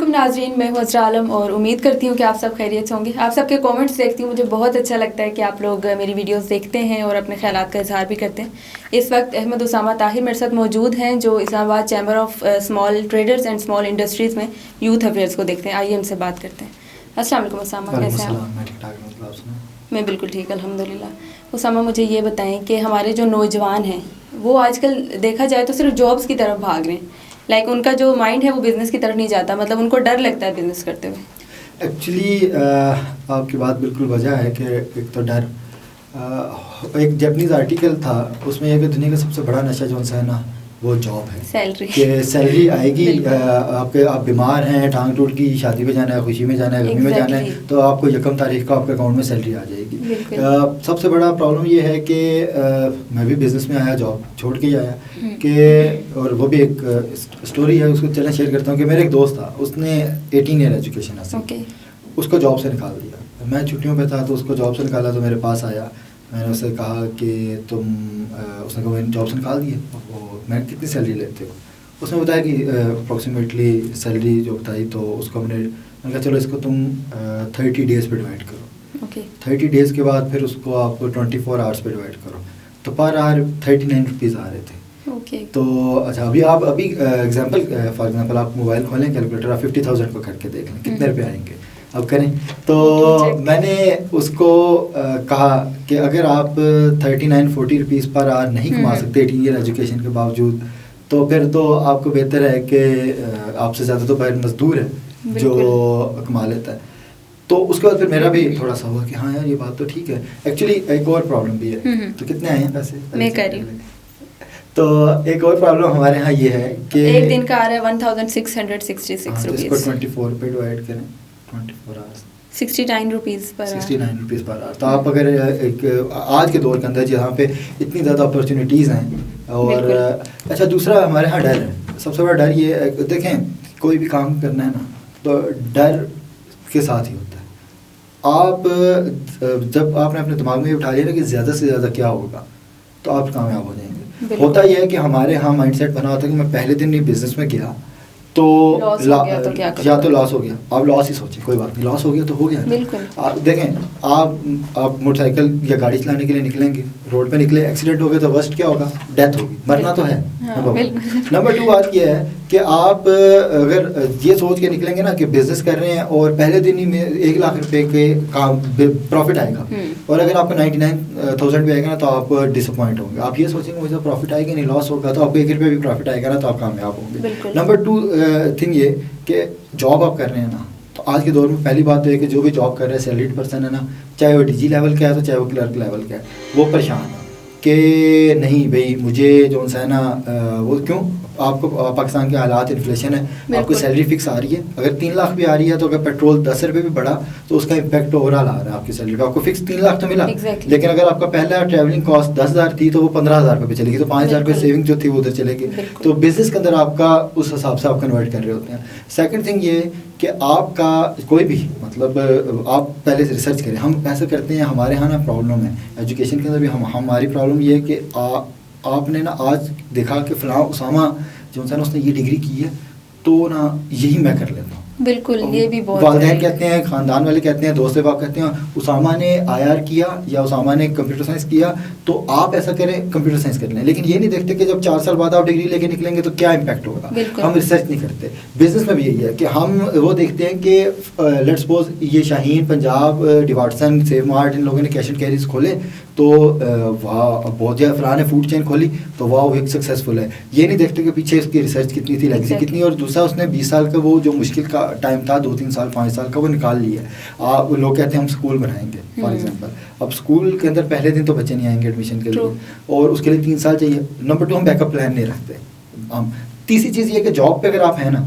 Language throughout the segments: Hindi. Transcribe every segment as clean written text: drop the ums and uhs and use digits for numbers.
अस्सलाम नाज़रीन, मैं हूँ अज़रा आलम और उम्मीद करती हूँ कि आप सब खैरियत से होंगे। आप सबके कमेंट्स देखती हूँ, मुझे बहुत अच्छा लगता है कि आप लोग मेरी वीडियोस देखते हैं और अपने ख्यालात का इजहार भी करते हैं। इस वक्त अहमद उसामा ताहिर मेरे साथ मौजूद हैं जो Islamabad chamber of small traders and small industries में यूथ अफेयर्स को देखते हैं। आइए उनसे बात करते हैं। अस्सलाम वालेकुम उसामा, कैसे हैं आप? मैं बिल्कुल ठीक, अल्हम्दुलिल्लाह। उसामा, मुझे ये बताएं कि हमारे जो नौजवान हैं वो आजकल देखा जाए तो सिर्फ जॉब्स की तरफ भाग रहे हैं। लाइक उनका जो माइंड है वो बिज़नेस की तरफ नहीं जाता, मतलब उनको डर लगता है बिज़नेस करते हुए। एक्चुअली आपकी बात बिल्कुल वजह है कि एक तो डर, एक जापानीज़ आर्टिकल था उसमें यह कि दुनिया का सबसे बड़ा नशा जो है ना वो जॉब है, सैलरी कि सैलरी आएगी। आपके आप बीमार हैं, टांग टूट की, शादी में जाना है, खुशी में जाना है, गमी में जाना है, तो आपको यकम तारीख को आपके अकाउंट में सैलरी आ जाएगी। सबसे बड़ा प्रॉब्लम ये है कि मैं भी बिज़नेस में आया, जॉब छोड़ के ही आया कि, और वो भी एक स्टोरी है, उसको चलें शेयर करता हूँ कि मेरा एक दोस्त था, उसने 18 ईयर एजुकेशन हासिल, उसको जॉब से निकाल दिया। मैं छुट्टियों पे था तो उसको जॉब से निकाला, तो मेरे पास आया, मैंने उससे कहा कि उसने कहा मैंने जॉब से निकाल दिए, मैं कितनी सैलरी लेते हो? उसने बताया कि अप्रॉक्सीमेटली सैलरी जो बताई, तो उसको मैंने कहा चलो इसको तुम 30 डेज़ पे डिवाइड करो। 30 डेज़ के बाद फिर उसको आप 24 आवर्स पे डिवाइड करो, तो पर आवर 39 रुपीज़ आ रहे थे। तो अच्छा, अभी एग्जांपल फॉर एग्जांपल आप मोबाइल खोलें, कैलकुलेटर, आप 50,000 को करके देख लें कितने रुपए आएंगे, अब करें। तो मैंने उसको कहा कि अगर आप 39-40 रुपीज़ पर आवर नहीं कमा सकते 18 ईयर एजुकेशन के बावजूद, तो फिर तो आपको बेहतर है कि आपसे ज़्यादा तो बाहर मजदूर है जो कमा लेता है। तो उसके बाद फिर मेरा भी थोड़ा सा हुआ कि हाँ यार ये बात तो ठीक है। एक्चुअली एक और प्रॉब्लम भी है, तो कितने आए हैं पैसे? मैं कर रही हूँ। तो एक और प्रॉब्लम हमारे यहाँ ये है कि एक दिन का आ रहा है 1666 रुपीज़, इसको 24 पे डिवाइड करें, 24 आवर्स 69 रुपीज़ पर 69 रुपीज़ पर आवर। तो आप अगर एक आज के दौर के अंदर जहाँ पे इतनी ज़्यादा अपॉर्चुनिटीज़ हैं, और अच्छा दूसरा हमारे यहाँ डर है। सबसे बड़ा डर ये है, देखें कोई भी काम करना है ना तो डर के साथ ही होता है। आप जब आपने अपने दिमाग में उठा लिया ना कि ज़्यादा से ज़्यादा क्या होगा, तो आप कामयाब हो जाएंगे। होता यह है कि हमारे यहाँ माइंडसेट बना होता है कि मैं पहले दिन ही बिजनेस में गया तो या तो लॉस हो गया, आप लॉस ही सोचें, कोई बात नहीं, लॉस हो गया तो हो गया। देखें आप मोटरसाइकिल या गाड़ी चलाने के लिए निकलेंगे, रोड पे निकले, एक्सीडेंट हो गया तो वर्स्ट क्या होगा? डेथ होगी, मरना तो है। नंबर 2 बात यह है कि आप अगर ये सोच के निकलेंगे ना कि बिजनेस कर रहे हैं और पहले दिन ही में 1 लाख रुपए के काम प्रॉफिट आएगा, और अगर आपको 99,000 भी आएगा ना तो आप डिसअपॉइंट होंगे। आप ये सोचेंगे मुझे प्रॉफिट आएगा नहीं, लॉस होगा, तो आपको 1 रुपये भी प्रॉफिट आएगा ना तो आप कामयाब होंगे। नंबर 2 थिंग ये कि जॉब आप कर रहे हैं ना, तो आज के दौर में पहली बात तो है कि जो भी जॉब कर रहे हैं सैलरीड पर्सन है ना, चाहे वो डीजी लेवल का है तो चाहे वो क्लर्क लेवल का है, वो परेशान है कि नहीं भाई मुझे जो है ना वो क्यों, आपको पाकिस्तान के हालात, इन्फ्लेशन है, आपको सैलरी फिक्स आ रही है। अगर 3 लाख भी आ रही है तो अगर पेट्रोल 10 रुपये भी बढ़ा तो उसका इम्पैक्ट ओवरऑल आ रहा है आपकी सैलरी पे। आपको फिक्स 3 लाख तो मिला, लेकिन अगर आपका पहला ट्रैवलिंग कॉस्ट 10,000 थी तो वो 15,000 रुपये पे चलेगी, तो 5,000 रुपये सेविंग जो थी वो उधर चलेगी। तो बिजनेस के अंदर आपका उस हिसाब से आप कन्वर्ट कर रहे होते हैं। सेकेंड थिंग ये कि आपका कोई भी मतलब आप पहले से रिसर्च करें। हम ऐसा करते हैं, हमारे यहाँ ना प्रॉब्लम है एजुकेशन के अंदर भी, हमारी प्रॉब्लम ये है कि आपने ना आज देखा कि फ़लाँ उसामा जो है ना उसने ये डिग्री की है तो ना यही मैं कर लेता हूँ। बिल्कुल, ये भी बहुत वालिदैन कहते हैं, ख़ानदान वाले कहते हैं, दोस्त बाप कहते हैं उसामा ने IR किया या उसामा ने कंप्यूटर साइंस किया तो आप ऐसा करें, कंप्यूटर साइंस कर लें। लेकिन ये नहीं देखते कि जब 4 साल बाद आप डिग्री लेके निकलेंगे तो क्या इम्पैक्ट होगा। हम रिसर्च नहीं करते। बिजनेस में भी यही है कि हम वो देखते हैं कि लेट्स सपोज ये शाहीन, पंजाब, डिवाटसन, सेव मार्ट, इन लोगों ने कैश एंड कैरीज खोले तो वाह बहुत ज़्यादा, फलां ने फूड चेन खोली तो वाह वो एक सक्सेसफुल है। ये नहीं देखते कि पीछे इसकी रिसर्च कितनी थी, लेगेसी कितनी, और दूसरा उसने 20 साल का वो जो मुश्किल का टाइम था, 2-3 साल 5 साल का, वो निकाल लिया है। लोग कहते हैं हम स्कूल बनाएंगे फॉर एग्जांपल, अब स्कूल के अंदर पहले दिन तो बच्चे नहीं आएंगे एडमिशन के लिए, और उसके लिए 3 साल चाहिए। नंबर 2 हम बैकअप प्लान नहीं रखते हम। तीसरी चीज़ ये कि जॉब पे अगर आप हैं ना,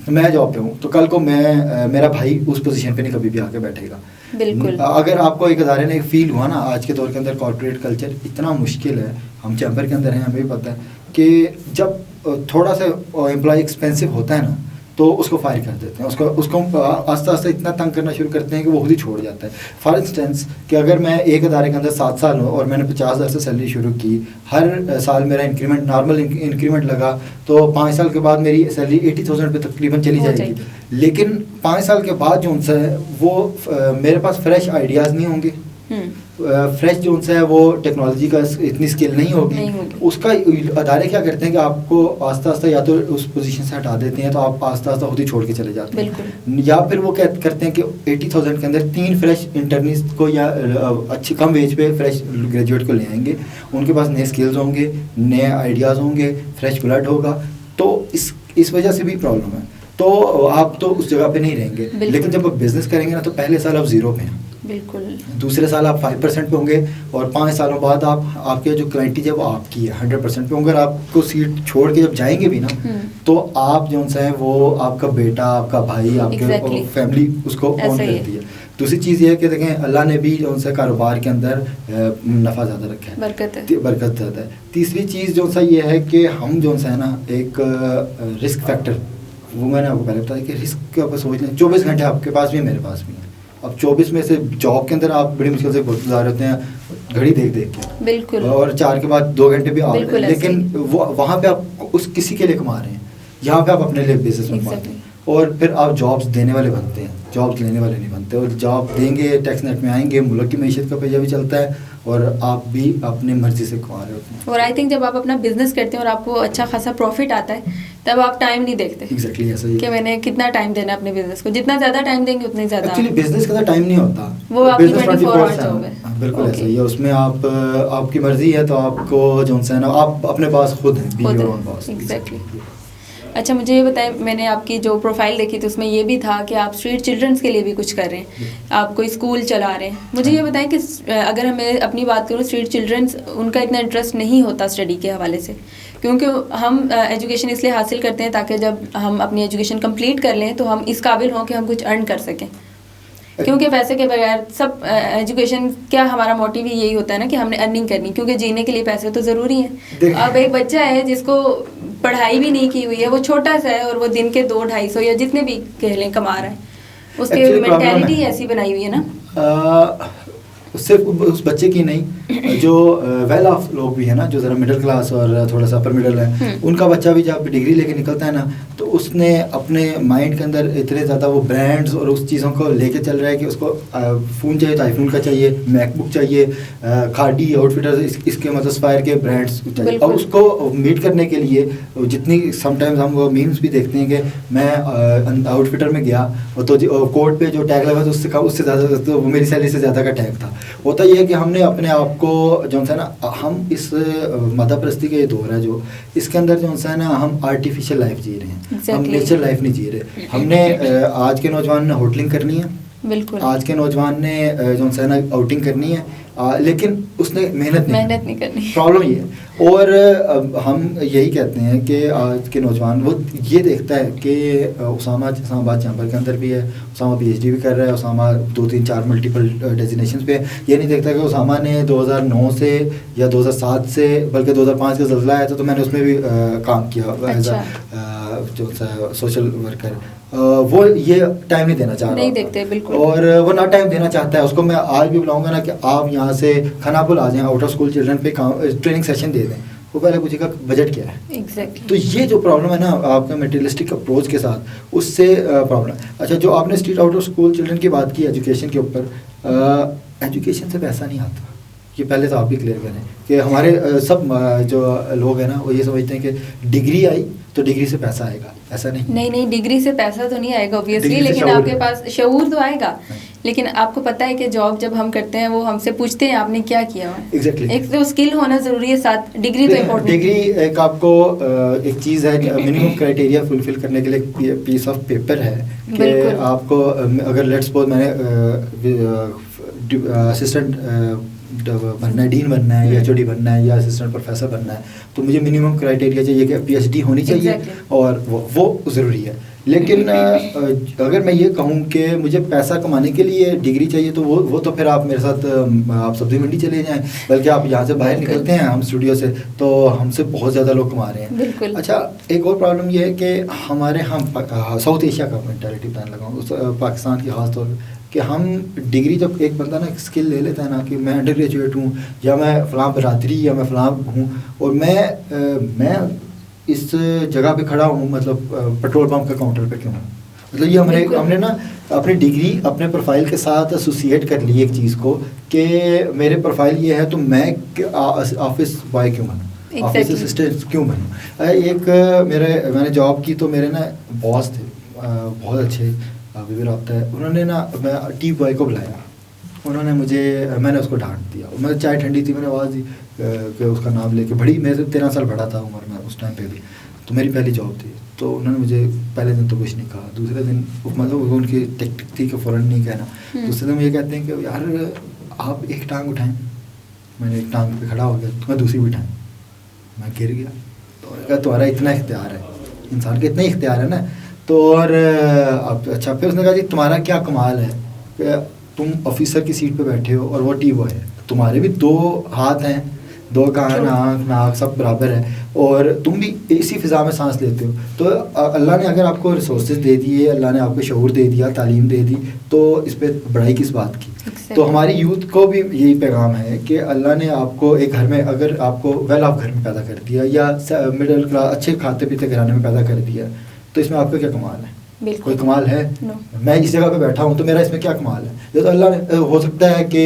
मैं जॉब पे हूँ तो कल को मेरा भाई उस पोजीशन पे नहीं कभी भी आके बैठेगा। बिल्कुल। अगर आपको एक अदारे ने फील हुआ ना, आज के दौर के अंदर कॉर्पोरेट कल्चर इतना मुश्किल है, हम चैम्बर के अंदर हैं, हमें भी पता है कि जब थोड़ा सा एम्प्लॉय एक्सपेंसिव होता है ना तो उसको फायर कर देते हैं, उसको आस्ता आस्ता इतना तंग करना शुरू करते हैं कि वो खुद ही छोड़ जाता है। फॉर इंस्टेंस कि अगर मैं एक इदारे के अंदर 7 साल हूँ और मैंने 50,000 से सैलरी शुरू की, हर साल मेरा इंक्रीमेंट नॉर्मल इंक्रीमेंट लगा, तो 5 साल के बाद मेरी सैलरी 80,000 पे तकरीबन चली जाएगी। लेकिन 5 साल के बाद जो उनसे वो मेरे पास फ्रेश आइडियाज़ नहीं होंगे, फ्रेश जो उनसे है वो टेक्नोलॉजी का इतनी स्किल नहीं होगी। उसका अदारे क्या करते हैं कि आपको आस्ता आस्ता या तो उस पोजीशन से हटा देते हैं, तो आप आस्ता आस्ता खुद ही छोड़ के चले जाते हैं, या फिर वो क्या करते हैं कि 80,000 के अंदर 3 फ्रेश इंटर्निस्ट को या अच्छी कम वेज पे फ्रेश ग्रेजुएट को ले आएंगे, उनके पास नए स्किल्स होंगे, नए आइडियाज़ होंगे, फ्रेश ब्लड होगा। तो इस वजह से भी प्रॉब्लम है। तो आप तो उस जगह पे नहीं रहेंगे, लेकिन जब आप बिजनेस करेंगे ना तो पहले साल आप 0 पे हैं, बिल्कुल, दूसरे साल आप 5% पे होंगे, और 5 सालों बाद आपके जो क्लाइंटेज है वो आपकी है 100% पे होंगे। अगर आपको सीट छोड़ के जब जाएंगे भी ना, तो आप जो उनसे है वो आपका बेटा, आपका भाई, आपके फैमिली उसको ऑन करती है। दूसरी चीज़ ये है कि देखें, अल्लाह ने भी जो उनसे कारोबार के अंदर नफ़ा ज़्यादा रखा है, बरकत ज़्यादा है। तीसरी चीज़ जो सा ये है कि हम जो है ना एक रिस्क फैक्टर, वो मैंने आपको पहले बताया कि रिस्क का सोच लें। 24 घंटे आपके पास भी है, मेरे पास भी है। अब 24 में से जॉब के अंदर आप बड़ी मुश्किल से गुजार होते हैं घड़ी देख के, बिल्कुल, और 4 के बाद 2 घंटे भी आ रहे हैं, लेकिन वो वहाँ पे आप उस किसी के लिए कमा रहे हैं, यहाँ पे आप अपने लिए बिजनेस में कमाते हैं। और फिर आप जॉब्स देने वाले बनते हैं, जॉब्स लेने वाले नहीं बनते। और जॉब देंगे, टैक्स नेट में आएंगे, मुल्क की मैशत का पहिया भी चलता है, और आप भी अपनी मर्जी से कमा रहे होते हैं। और आई थिंक जब आप अपना बिजनेस करते हैं और आपको अच्छा खासा प्रॉफिट आता है, तब आप टाइम नहीं देखते। एग्जैक्टली ऐसा ही है कि मैंने कितना टाइम देना है अपने बिजनेस को, जितना ज़्यादा टाइम देंगे उतना ही ज़्यादा। एक्चुअली बिजनेस का टाइम नहीं होता, वो आपकी 24 आवर्स हो गए। बिल्कुल ऐसा ही है, उसमें आप आपकी मर्जी है, तो आपको जो है ना आप अपने पास खुद हैं, be your own boss. Exactly. अच्छा, मुझे ये बताएं, मैंने आपकी जो प्रोफाइल देखी थी उसमें ये भी था कि आप स्ट्रीट चिल्ड्रंस के लिए भी कुछ कर रहे हैं, आप कोई स्कूल चला रहे हैं। मुझे ये बताएं कि अगर हमें अपनी बात करूँ, स्ट्रीट चिल्ड्रंस उनका इतना इंटरेस्ट नहीं होता स्टडी के हवाले से, क्योंकि हम एजुकेशन इसलिए हासिल करते हैं ताकि जब हम अपनी एजुकेशन कंप्लीट कर लें तो हम इस काबिल हों कि हम कुछ अर्न कर सकें, क्योंकि पैसे के बगैर सब एजुकेशन क्या, हमारा मोटिव ही यही होता है ना कि हमने अर्निंग करनी, क्योंकि जीने के लिए पैसे तो ज़रूरी हैं। अब एक बच्चा है जिसको पढ़ाई भी नहीं की हुई है, वो छोटा सा है और वो दिन के 200-250 या जितने भी कह लें कमा रहा है, उसकी मेंटालिटी ऐसी बनाई हुई है ना। सिर्फ उस बच्चे की नहीं, जो वेल ऑफ लोग भी है ना, जो ज़रा मिडिल क्लास और थोड़ा सा अपर मिडिल है, उनका बच्चा भी जब डिग्री लेके निकलता है ना, तो उसने अपने माइंड के अंदर इतने ज़्यादा वो ब्रांड्स और उस चीज़ों को लेके चल रहा है कि उसको फ़ोन चाहिए तो आईफोन का चाहिए, मैकबुक चाहिए, खादी आउटफिटर्स, इसके मतलब स्पायर के ब्रांड्स चाहिए। और उसको मीट करने के लिए जितनी समटाइम्स हम वो मीम्स भी देखते हैं कि मैं आउटफिटर में गया और तो कोट पे जो टैग लगा था उससे ज़्यादा, तो वो मेरी सैलरी से ज़्यादा का टैग था। होता यह है कि हमने अपने आप को जो है ना, हम इस मदप्रस्ती का ये दौर है जो, इसके अंदर जो है ना, हम आर्टिफिशियल लाइफ जी रहे हैं, हम नेचर लाइफ नहीं जी रहे। हमने आज के नौजवान ने होटलिंग करनी है, बिल्कुल, आज के नौजवान ने जो है ना आउटिंग करनी है, लेकिन उसने मेहनत नहीं करनी। प्रॉब्लम ये है। और हम यही कहते हैं कि आज के नौजवान वो ये देखता है कि उसामा इस्लामाबाद चैम्बर के अंदर भी है, उसामा PhD भी कर रहा है, उसामा 2-3-4 मल्टीपल डेजिनेशंस पे, ये नहीं देखता कि उसामा ने 2009 से या 2007 से, बल्कि 2005 का ज़ल्ज़ला आया था तो मैंने उसमें भी काम किया एज जो सोशल वर्कर। वो ये टाइम नहीं देना चाह रहा, नहीं देखते बिल्कुल, और वो ना टाइम देना चाहता है। उसको मैं आज भी बुलाऊंगा ना कि आप यहाँ से खानापुर आ जाएं, आउट ऑफ स्कूल चिल्ड्रन पे ट्रेनिंग सेशन दे दें, वो पहले पूछेगा बजट क्या है। एग्जैक्टली। तो ये जो प्रॉब्लम है ना आपका मटेरियलिस्टिक अप्रोच के साथ, उससे प्रॉब्लम। अच्छा, जो आपने street out of school children की बात की एजुकेशन के ऊपर, एजुकेशन से पैसा नहीं आता, ये पहले तो आप भी क्लियर करें कि हमारे सब जो लोग हैं ना वो ये समझते हैं कि डिग्री आई तो डिग्री से पैसा आएगा, ऐसा नहीं, डिग्री से पैसा तो नहीं आएगा ऑब्वियसली, लेकिन आपके पास शऊर तो आएगा। लेकिन आपको पता है कि जॉब जब हम करते हैं वो हमसे पूछते हैं आपने क्या किया है। एग्जैक्टली। एक तो स्किल होना ज़रूरी है, साथ डिग्री तो इम्पोर्टेंट। डिग्री एक आपको एक चीज़ है, मिनिमम क्राइटेरिया फुलफिल करने के लिए पीस ऑफ पेपर है कि आपको, अगर लेट्स सपोज मैंने असिस्टेंट बनना है, डीन बनना है, या HOD बनना है, या असिस्टेंट प्रोफेसर बनना है, तो मुझे मिनिमम क्राइटेरिया चाहिए कि PhD होनी चाहिए, और वो ज़रूरी है। लेकिन अगर मैं ये कहूँ कि मुझे पैसा कमाने के लिए डिग्री चाहिए तो वो तो फिर आप मेरे साथ आप सब्जी मंडी चले जाएं, बल्कि आप यहाँ से बाहर निकलते हैं हम स्टूडियो से तो हमसे बहुत ज़्यादा लोग कमा रहे हैं। अच्छा, एक और प्रॉब्लम ये है कि हमारे साउथ एशिया का मेंटालिटी बताने लगा हूँ, पाकिस्तान की खास तौर पर, कि हम डिग्री जब एक बंदा ना स्किल ले लेता है ना कि मैं अंडर ग्रेजुएट हूँ या मैं फ़लाँ बरादरी या मैं फ़लाँ हूँ और मैं इस जगह पे खड़ा हूँ, मतलब पेट्रोल पंप के काउंटर पे क्यों हूँ, मतलब ये हमने ना अपनी डिग्री अपने प्रोफाइल के साथ एसोसिएट कर ली एक चीज़ को कि मेरे प्रोफाइल ये है तो मैं ऑफिस बॉय क्यों बनूँ, ऑफिस असिस्टेंट क्यों बनूँ। मैंने जॉब की तो मेरे ना बॉस थे बहुत अच्छे विवेक राब्ता है, उन्होंने ना मैं टी बॉय को बुलाया, मैंने उसको डांट दिया, मैं चाय ठंडी थी, मैंने आवाज़ दी कि उसका नाम लेके, बड़ी मैं 13 साल बड़ा था उम्र में उस टाइम पे भी, तो मेरी पहली जॉब थी, तो उन्होंने मुझे पहले दिन तो कुछ नहीं कहा, दूसरे दिन मतलब उनकी टेक्टिक थी कि फ़ौरन नहीं कहना, दूसरे दिन मुझे कहते हैं कि यार आप एक टांग उठाएं, मैंने एक टांग पे खड़ा हो गया, तुम्हें दूसरी भी उठाएं, मैं गिर गया, तो कहा तुम्हारा इतना इख्तियार है, इंसान का इतना इख्तियार है ना, तो और अब अच्छा फिर उसने कहा जी तुम्हारा क्या कमाल है कि तुम ऑफिसर की सीट पे बैठे हो और वो टी बॉय है, तुम्हारे भी 2 हाथ हैं, 2 कान, आँख नाक सब बराबर है और तुम भी इसी फ़िज़ा में सांस लेते हो, तो अल्लाह ने अगर आपको रिसोर्सेज दे दिए, अल्लाह ने आपको शऊर दे दिया, तालीम दे दी, तो इस पर बड़ाई किस बात की। तो हमारी यूथ को भी यही पैगाम है कि अल्लाह ने आपको एक घर में, अगर आपको वेल ऑफ घर में पैदा कर दिया या मिडिल क्लास अच्छे खाते पीते घराने में पैदा कर दिया, तो इसमें आपका क्या कमाल है, कोई कमाल है? मैं इस जगह पे बैठा हूँ तो मेरा इसमें क्या कमाल है? जैसे अल्लाह ने, हो सकता है कि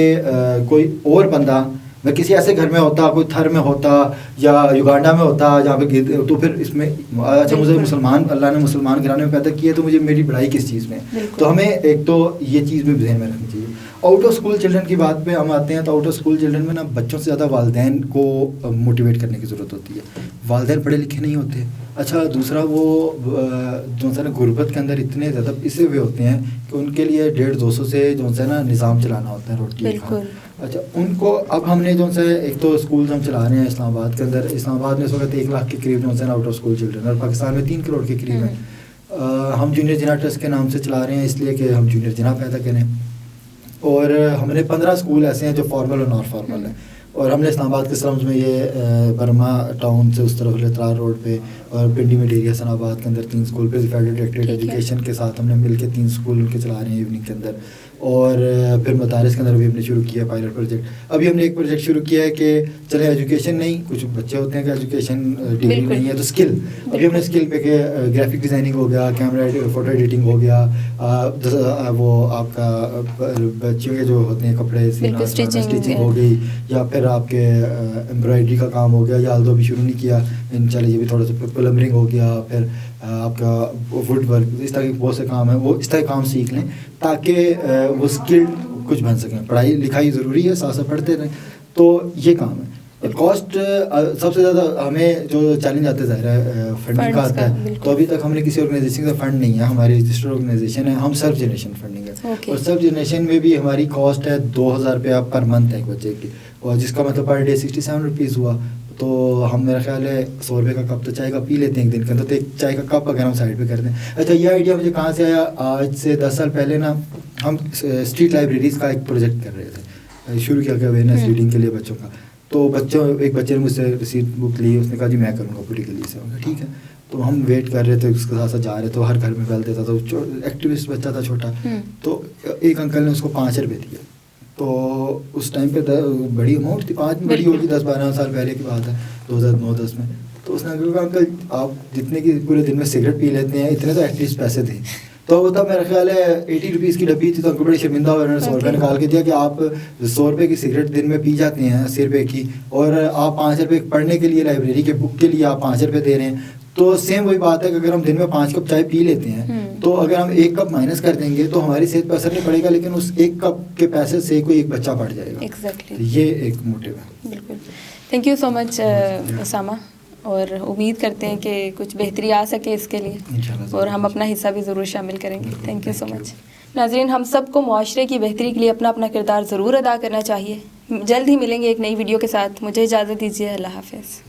कोई और बंदा, मैं किसी ऐसे घर में होता, कोई थर में होता या युगांडा में होता जहाँ पे, तो फिर इसमें अच्छा मुझे अल्लाह ने मुसलमान घराने में पैदा किया, तो मुझे मेरी बड़ाई किस चीज़ में? तो हमें एक तो ये चीज़ भी ध्यान में रखनी चाहिए। आउट ऑफ स्कूल चिल्ड्रन की बात पे हम आते हैं, तो आउट ऑफ स्कूल चिल्ड्रन में ना बच्चों से ज़्यादा वालिदैन को मोटिवेट करने की ज़रूरत होती है, वालिदैन पढ़े लिखे नहीं होते। अच्छा, दूसरा वो जो है ना गुर्बत के अंदर इतने ज़्यादा पिसे हुए होते हैं कि उनके लिए 150-200 से जो है ना निज़ाम चलाना होता है रोटी का। अच्छा, उनको अब हमने जो है एक तो स्कूल हम चला रहे हैं इस्लामाबाद के अंदर, इस्लामाबाद में इस वक्त 1 लाख के करीब जो है ना आउट ऑफ स्कूल चिल्ड्रन, और पाकिस्तान में 3 करोड़ के करीब हैं। हम जूनियर जिना ट्रस्ट के नाम से चला रहे हैं इसलिए कि हम जूनियर जिना पैदा करें, और हमने 15 स्कूल ऐसे हैं जो फॉर्मल और नॉन फॉर्मल हैं, और हमने इस्लामाबाद के स्लम्स में ये बर्मा टाउन से उस तरफ लेतरार रोड पे और पिंडी में डेरिया हसनाबाद के अंदर 3 स्कूल पे फेडरल डायरेक्टरेट एजुकेशन के साथ हमने मिलकर 3 स्कूल उनके चला रहे हैं इवनिंग के अंदर, और फिर मदारिस के अंदर भी हमने शुरू किया पायलट प्रोजेक्ट। अभी हमने एक प्रोजेक्ट शुरू किया है कि चले एजुकेशन नहीं, कुछ बच्चे होते हैं कि एजुकेशन डिग्री नहीं है तो स्किल, अभी हमने स्किल पे के ग्राफिक डिज़ाइनिंग हो गया, कैमरा फ़ोटो एडिटिंग हो गया, वो आपका बच्चियों के जो होते हैं कपड़े सीना स्टिचिंग हो गई, या फिर आपके एम्ब्रॉयडरी का काम हो गया, या अल्दो भी शुरू नहीं किया इंशाल्लाह ये भी थोड़ा सा प्लम्बरिंग हो गया, फिर आपका वुड वर्क, इस तरह के बहुत से काम है, वो इस तरह काम सीख लें ताकि वो स्किल्ड कुछ बन सकें। पढ़ाई लिखाई ज़रूरी है, साथ साथ पढ़ते रहें, तो ये काम है। कॉस्ट सबसे ज़्यादा हमें जो चैलेंज आता है ज़ाहिर है फंडिंग का आता है, तो अभी तक हमने किसी ऑर्गेनाइजेशन का फंड नहीं है, हमारी रजिस्टर्ड ऑर्गेनाइजेशन है, हम सेल्फ जनरेशन फंडिंग है, और सेल्फ जनरेशन में भी हमारी कॉस्ट है 2000 रुपया पर मंथ है एक बच्चे की, और जिसका मतलब पर डे 67 रुपीज़ हुआ, तो हम मेरा ख्याल है 100 रुपये का कप तो चाय का पी लेते हैं एक दिन के अंदर, तो एक चाय का कप अगर हम साइड पे कर दें। अच्छा, ये आइडिया मुझे कहाँ से आया? आज से 10 साल पहले ना हम स्ट्रीट लाइब्रेरीज़ का एक प्रोजेक्ट कर रहे थे, शुरू किया गया अवेयरनेस रीडिंग के लिए बच्चों का, तो एक बच्चे ने मुझसे रिसीट बुक ली, उसने कहा जी मैं करूँगा पूरी गली से, ठीक है, तो हम वेट कर रहे थे, उसके साथ साथ जा रहे थे, हर घर में बैल देता था, तो एक्टिविस्ट बच्चा था छोटा, तो एक अंकल ने उसको 5 रुपये दिए, तो उस टाइम पे बड़ी अमाउंट थी, 5 में बड़ी होगी, 10-12 साल पहले की बात है, 2009-10 में, तो उसने कहा अंकल आप जितने की पूरे दिन में सिगरेट पी लेते हैं इतने तो एटलीस्ट पैसे थे, तो वो तब मेरा ख्याल है 80 रुपीज़ की डब्बी थी, तो अंकल बड़े शर्मिंदा हुए, उन्होंने 100 रुपये निकाल के दिया कि आप 100 रुपये की सिगरेट दिन में पी जाते हैं 80 रुपये की, और आप 5 रुपये पढ़ने के लिए लाइब्रेरी के बुक के लिए आप 5 रुपये दे रहे हैं, तो सेम वही बात है कि अगर हम दिन में 5 कप चाय पी लेते हैं, तो अगर हम 1 कप माइनस कर देंगे तो हमारी सेहत पर असर नहीं पड़ेगा, लेकिन उस 1 कप के पैसे से कोई एक बच्चा पढ़ जाएगा। Exactly. तो ये एक मोटिव है। बिल्कुल, thank you so much Usama, और उम्मीद करते हैं कि कुछ बेहतरी आ सके इसके लिए, और हम अपना हिस्सा भी ज़रूर शामिल करेंगे। Thank you so much. नाज़रीन, हम सबको मुआशरे की बेहतरी के लिए अपना अपना किरदार ज़रूर अदा करना चाहिए। जल्द ही मिलेंगे एक नई वीडियो के साथ, मुझे इजाज़त दीजिए, अल्लाह हाफ़िज़।